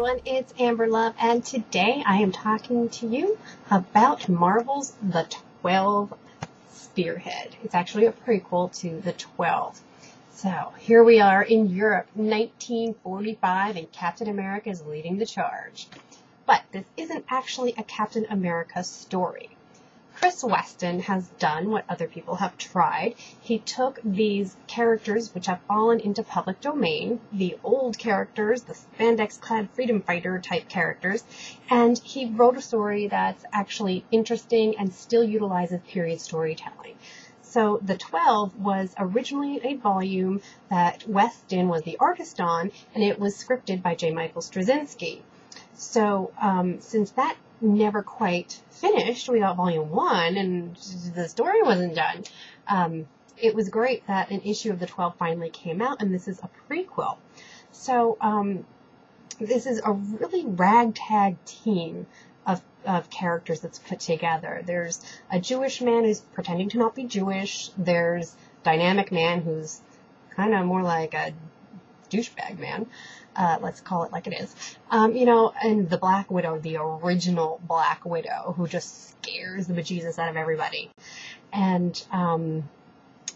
everyone, it's Amber Love, and today I am talking to you about Marvel's The 12 Spearhead. It's actually a prequel to The 12. So, here we are in Europe, 1945, and Captain America is leading the charge. But this isn't actually a Captain America story. Chris Weston has done what other people have tried. He took these characters which have fallen into public domain, the old characters, the spandex-clad freedom fighter type characters, and he wrote a story that's actually interesting and still utilizes period storytelling. So The 12 was originally a volume that Weston was the artist on, and it was scripted by J. Michael Straczynski. So since that never quite finished, we got volume 1 and the story wasn't done. It was great that an issue of The 12 finally came out, and this is a prequel. So this is a really ragtag team of characters that's put together. There's a Jewish man who's pretending to not be Jewish. There's Dynamic Man who's kind of more like a douchebag man. Let's call it like it is. And the Black Widow, the original Black Widow, who just scares the bejesus out of everybody. And,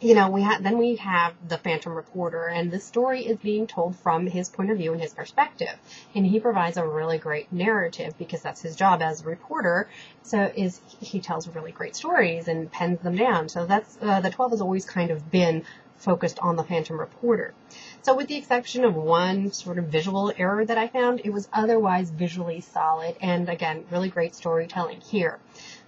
we have the Phantom Reporter, and this story is being told from his point of view and his perspective. And he provides a really great narrative because that's his job as a reporter. So he tells really great stories and pens them down. So that's, the 12 has always kind of been focused on the Phantom Reporter. So with the exception of one sort of visual error that I found, it was otherwise visually solid, and again, really great storytelling here.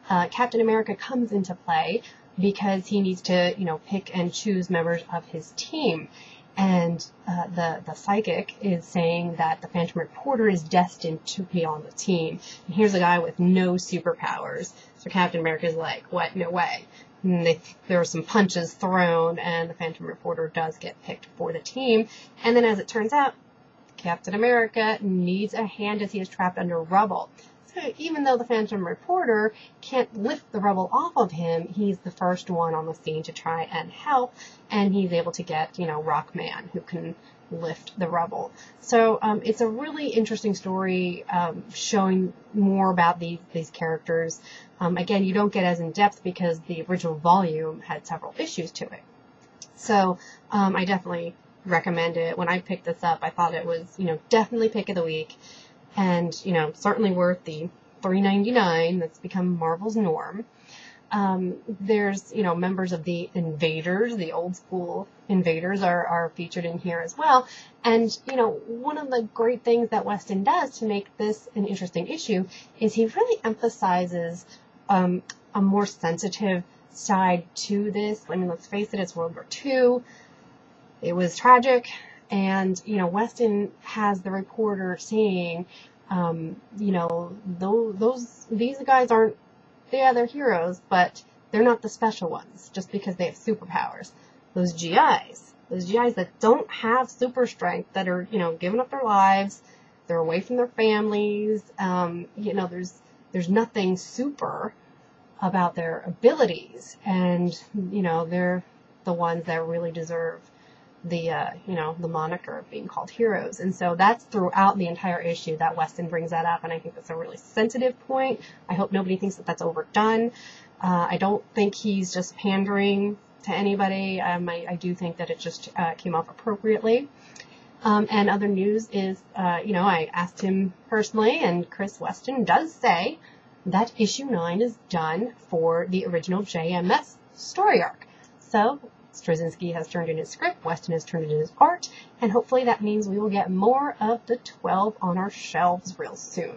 Captain America comes into play because he needs to, pick and choose members of his team. And the psychic is saying that the Phantom Reporter is destined to be on the team. And here's a guy with no superpowers. So Captain America's like, what? No way. And there were some punches thrown, and the Phantom Reporter does get picked for the team. And then, as it turns out, Captain America needs a hand as he is trapped under rubble. So even though the Phantom Reporter can't lift the rubble off of him, he's the first one on the scene to try and help, and he's able to get, Rockman, who can lift the rubble. So it's a really interesting story showing more about these characters. Again, you don't get as in-depth because the original volume had several issues to it. So I definitely recommend it. When I picked this up, I thought it was, definitely pick of the week, and, certainly worth the $3.99 that's become Marvel's norm. There's, members of the Invaders, the old school Invaders are featured in here as well. And, one of the great things that Weston does to make this an interesting issue is he really emphasizes a more sensitive side to this. I mean, let's face it, it's World War II. It was tragic. And, Weston has the reporter saying, these guys aren't, they're heroes, but they're not the special ones just because they have superpowers. Those GIs that don't have super strength, that are, giving up their lives, they're away from their families, there's nothing super about their abilities, and, they're the ones that really deserve the moniker of being called heroes. And so that's throughout the entire issue that Weston brings that up, and I think that's a really sensitive point. I hope nobody thinks that that's overdone. I don't think he's just pandering to anybody. I do think that it just came off appropriately. And other news is, I asked him personally, and Chris Weston does say that issue 9 is done for the original JMS story arc. So Straczynski has turned in his script, Weston has turned in his art, and hopefully that means we will get more of the 12 on our shelves real soon.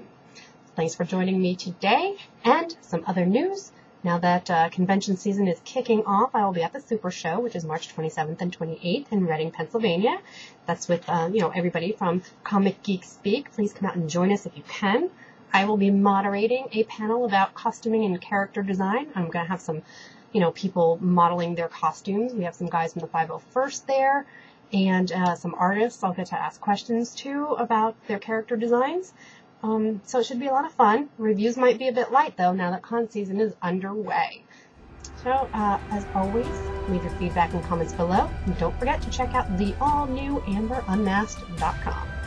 Thanks for joining me today, and some other news. Now that convention season is kicking off, I will be at the Super Show, which is March 27th and 28th in Reading, Pennsylvania. That's with, everybody from Comic Geek Speak. Please come out and join us if you can. I will be moderating a panel about costuming and character design. I'm going to have some people modeling their costumes. We have some guys from the 501st there, and some artists I'll get to ask questions to about their character designs. So it should be a lot of fun. Reviews might be a bit light, though, now that con season is underway. So, as always, leave your feedback and comments below, and don't forget to check out the all-new AmberUnmasked.com.